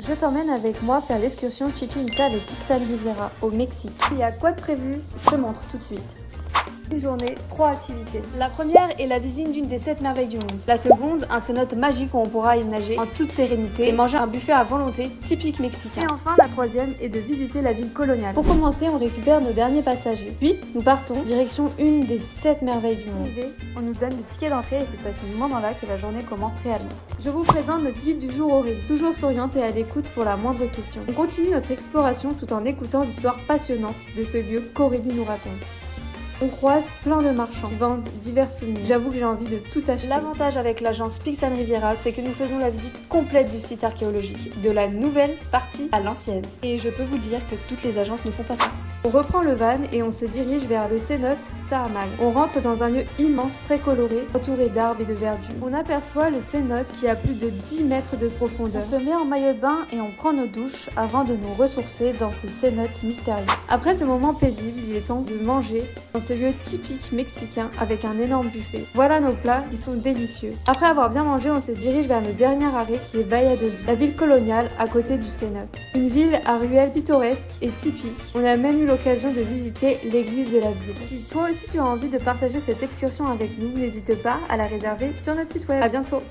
Je t'emmène avec moi faire l'excursion Chichén Itzá avec Pixel Riviera au Mexique. Il y a quoi de prévu? Je te montre tout de suite. Une journée, 3 activités. La première est la visite d'une des 7 merveilles du monde. La seconde, un cénote magique où on pourra y nager en toute sérénité et manger un buffet à volonté typique mexicain. Et enfin, la troisième est de visiter la ville coloniale. Pour commencer, on récupère nos derniers passagers. Puis, nous partons direction une des 7 merveilles du monde. On nous donne des tickets d'entrée et c'est à ce moment-là que la journée commence réellement. Je vous présente notre guide du jour Aurélie, toujours souriante et à l'écoute pour la moindre question. On continue notre exploration tout en écoutant l'histoire passionnante de ce lieu qu'Aurélie nous raconte. On croise plein de marchands qui vendent divers souvenirs. J'avoue que j'ai envie de tout acheter. L'avantage avec l'agence Pixel Riviera, c'est que nous faisons la visite complète du site archéologique, de la nouvelle partie à l'ancienne. Et je peux vous dire que toutes les agences ne font pas ça. On reprend le van et on se dirige vers le cénote Sahamal. On rentre dans un lieu immense, très coloré, entouré d'arbres et de verdure. On aperçoit le cénote qui a plus de 10 mètres de profondeur. On se met en maillot de bain et on prend nos douches avant de nous ressourcer dans ce cénote mystérieux. Après ce moment paisible, il est temps de manger dans ce lieu typique mexicain avec un énorme buffet. Voilà nos plats qui sont délicieux. Après avoir bien mangé, on se dirige vers le dernier arrêt qui est Valladolid, la ville coloniale à côté du cénote. Une ville à ruelles pittoresques et typiques. On a même eu l'occasion de visiter l'église de la ville. Si toi aussi tu as envie de partager cette excursion avec nous, n'hésite pas à la réserver sur notre site web. À bientôt!